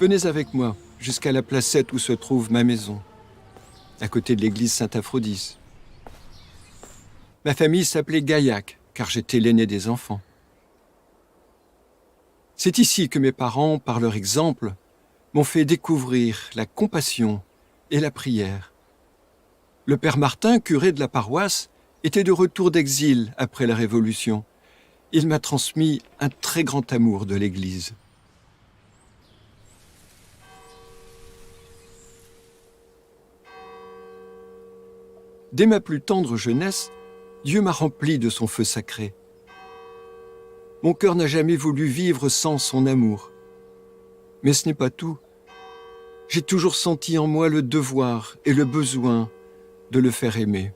Venez avec moi jusqu'à la placette où se trouve ma maison, à côté de l'église Saint-Aphrodis. Ma famille s'appelait Gaillac, car j'étais l'aîné des enfants. C'est ici que mes parents, par leur exemple, m'ont fait découvrir la compassion et la prière. Le père Martin, curé de la paroisse, était de retour d'exil après la Révolution. Il m'a transmis un très grand amour de l'Église. Dès ma plus tendre jeunesse, Dieu m'a rempli de son feu sacré. Mon cœur n'a jamais voulu vivre sans son amour. Mais ce n'est pas tout. J'ai toujours senti en moi le devoir et le besoin de le faire aimer.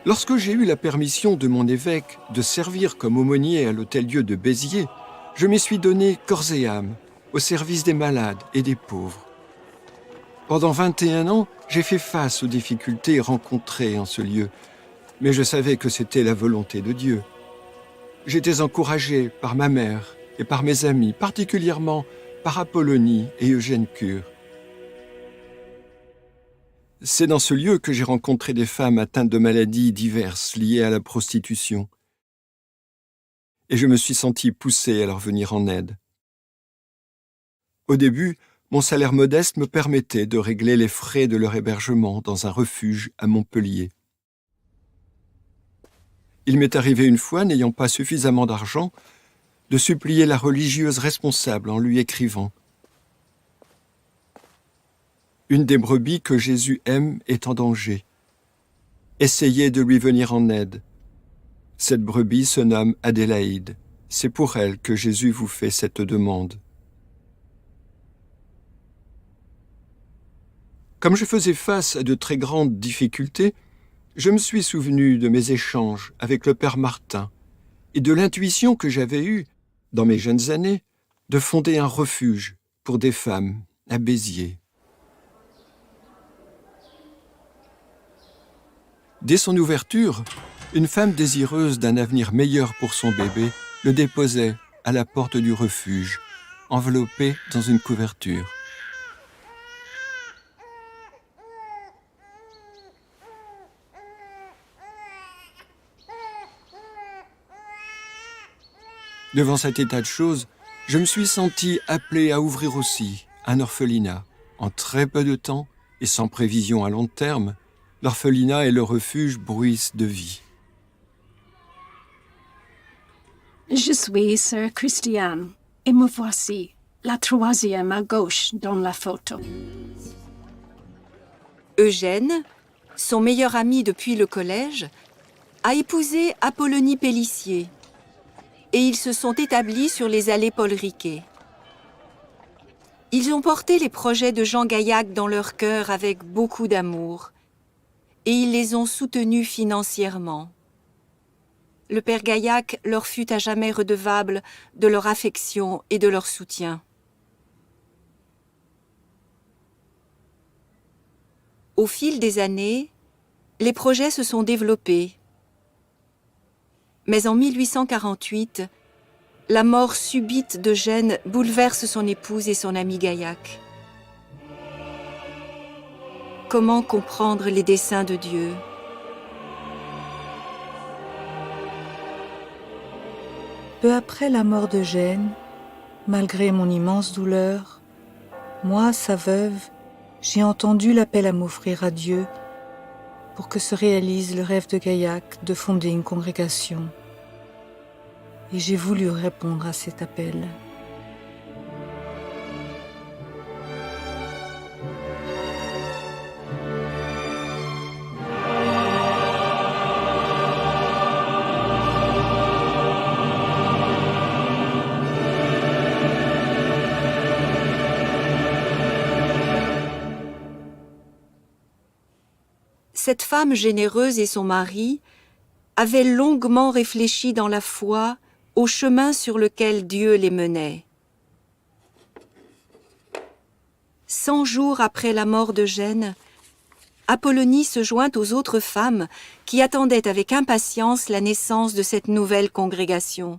Lorsque j'ai eu la permission de mon évêque de servir comme aumônier à l'Hôtel-Dieu de Béziers, je m'y suis donné corps et âme au service des malades et des pauvres. Pendant 21 ans, j'ai fait face aux difficultés rencontrées en ce lieu, mais je savais que c'était la volonté de Dieu. J'étais encouragé par ma mère et par mes amis, particulièrement par Apollonie et Eugène Cure. C'est dans ce lieu que j'ai rencontré des femmes atteintes de maladies diverses liées à la prostitution. Et je me suis senti poussé à leur venir en aide. Au début, mon salaire modeste me permettait de régler les frais de leur hébergement dans un refuge à Montpellier. Il m'est arrivé une fois, n'ayant pas suffisamment d'argent, de supplier la religieuse responsable en lui écrivant « Une des brebis que Jésus aime est en danger. Essayez de lui venir en aide. Cette brebis se nomme Adélaïde. C'est pour elle que Jésus vous fait cette demande. » Comme je faisais face à de très grandes difficultés, je me suis souvenu de mes échanges avec le père Martin et de l'intuition que j'avais eue, dans mes jeunes années, de fonder un refuge pour des femmes à Béziers. Dès son ouverture, une femme désireuse d'un avenir meilleur pour son bébé le déposait à la porte du refuge, enveloppé dans une couverture. Devant cet état de choses, je me suis senti appelé à ouvrir aussi un orphelinat. En très peu de temps et sans prévision à long terme, l'orphelinat et le refuge bruissent de vie. Je suis sœur Christiane et me voici, la troisième à gauche dans la photo. Eugène, son meilleur ami depuis le collège, a épousé Apollonie Pélissier et ils se sont établis sur les allées Paul Riquet. Ils ont porté les projets de Jean Gaillac dans leur cœur avec beaucoup d'amour et ils les ont soutenus financièrement. Le père Gaillac leur fut à jamais redevable de leur affection et de leur soutien. Au fil des années, les projets se sont développés. Mais en 1848, la mort subite d'Eugène bouleverse son épouse et son ami Gaillac. Comment comprendre les desseins de Dieu ? Peu après la mort d'Eugène, malgré mon immense douleur, moi, sa veuve, j'ai entendu l'appel à m'offrir à Dieu pour que se réalise le rêve de Gaillac de fonder une congrégation. Et j'ai voulu répondre à cet appel. Cette femme généreuse et son mari avaient longuement réfléchi dans la foi au chemin sur lequel Dieu les menait. 100 jours après la mort d'Eugène, Apollonie se joint aux autres femmes qui attendaient avec impatience la naissance de cette nouvelle congrégation.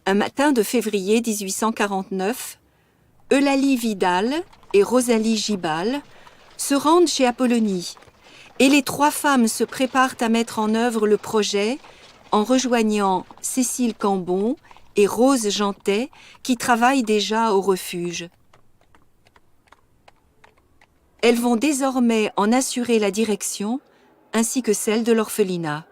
Un matin de février 1849, Eulalie Vidal et Rosalie Gibal se rendent chez Apollonie et les 3 femmes se préparent à mettre en œuvre le projet en rejoignant Cécile Cambon et Rose Jantet qui travaillent déjà au refuge. Elles vont désormais en assurer la direction ainsi que celle de l'orphelinat.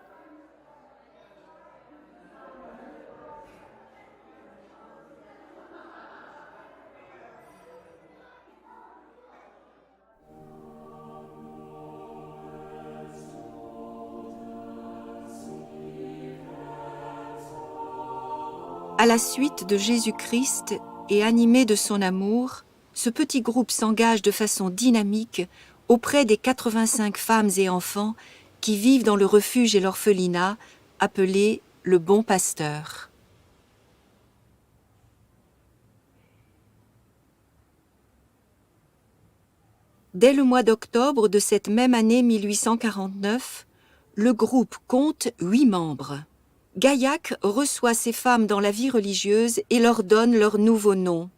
À la suite de Jésus-Christ et animé de son amour, ce petit groupe s'engage de façon dynamique auprès des 85 femmes et enfants qui vivent dans le refuge et l'orphelinat appelé le Bon Pasteur. Dès le mois d'octobre de cette même année 1849, le groupe compte 8 membres. Gaillac reçoit ces femmes dans la vie religieuse et leur donne leur nouveau nom.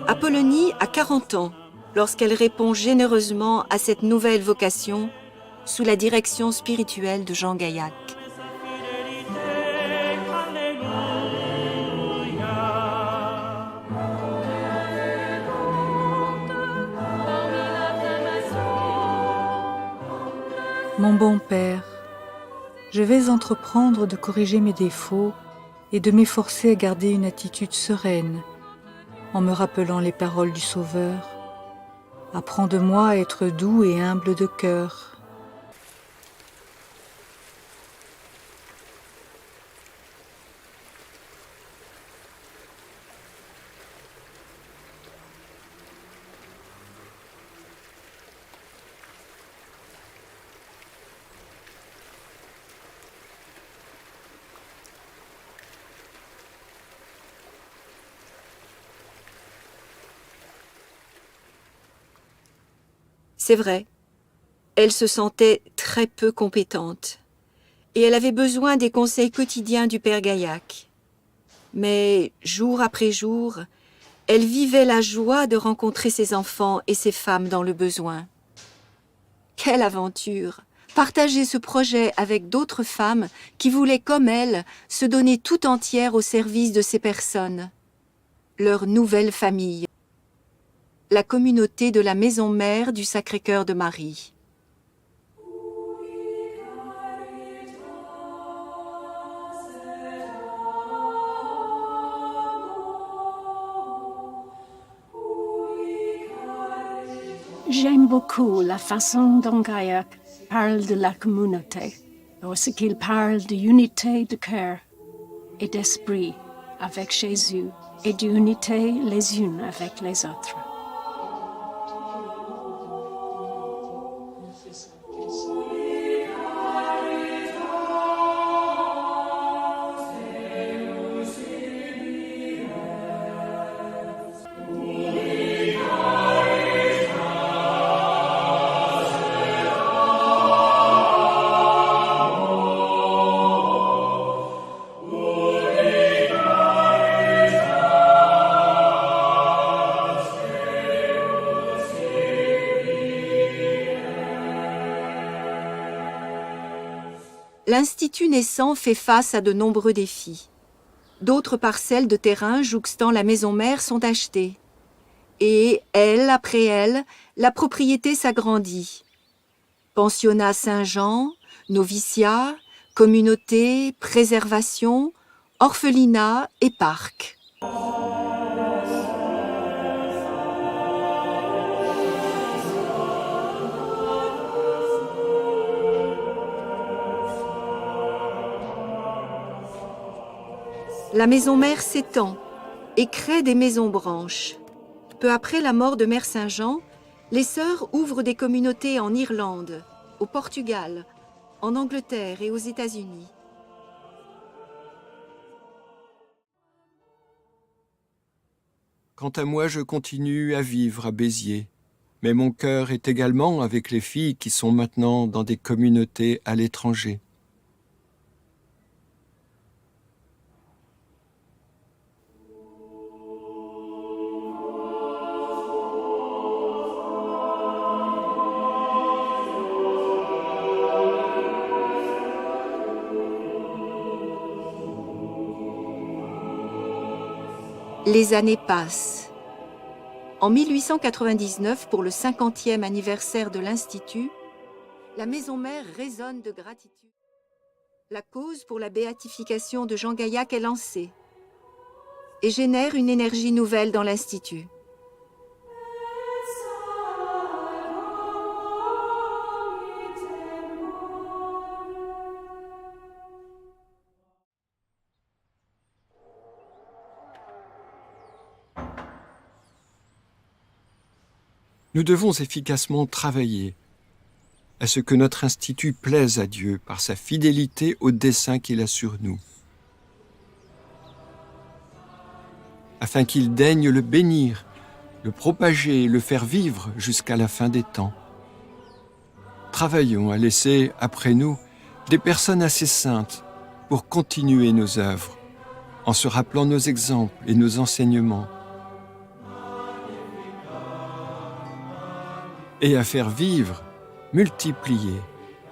Apollonie a 40 ans lorsqu'elle répond généreusement à cette nouvelle vocation sous la direction spirituelle de Jean Gaillac. Mon bon Père, je vais entreprendre de corriger mes défauts et de m'efforcer à garder une attitude sereine en me rappelant les paroles du Sauveur. Apprends de moi à être doux et humble de cœur. C'est vrai, elle se sentait très peu compétente et elle avait besoin des conseils quotidiens du père Gaillac. Mais jour après jour, elle vivait la joie de rencontrer ses enfants et ses femmes dans le besoin. Quelle aventure! Partager ce projet avec d'autres femmes qui voulaient, comme elle, se donner tout entière au service de ces personnes, leur nouvelle famille. La communauté de la Maison Mère du Sacré-Cœur de Marie. J'aime beaucoup la façon dont Gaillac parle de la communauté, lorsqu'il parle d'unité de cœur et d'esprit avec Jésus et d'unité les unes avec les autres. L'Institut naissant fait face à de nombreux défis. D'autres parcelles de terrain jouxtant la maison mère sont achetées. Et, elle après elle, la propriété s'agrandit. Pensionnat Saint-Jean, noviciat, communauté, préservation, orphelinat et parc. La maison mère s'étend et crée des maisons branches. Peu après la mort de Mère Saint-Jean, les sœurs ouvrent des communautés en Irlande, au Portugal, en Angleterre et aux États-Unis. Quant à moi, je continue à vivre à Béziers, mais mon cœur est également avec les filles qui sont maintenant dans des communautés à l'étranger. Les années passent. En 1899, pour le 50e anniversaire de l'Institut, la maison mère résonne de gratitude. La cause pour la béatification de Jean Gaillac est lancée et génère une énergie nouvelle dans l'Institut. Nous devons efficacement travailler à ce que notre institut plaise à Dieu par sa fidélité au dessein qu'il a sur nous, afin qu'il daigne le bénir, le propager et le faire vivre jusqu'à la fin des temps. Travaillons à laisser après nous des personnes assez saintes pour continuer nos œuvres, en se rappelant nos exemples et nos enseignements, et à faire vivre, multiplier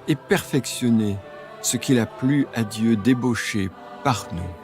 et perfectionner ce qu'il a plu à Dieu d'ébaucher par nous.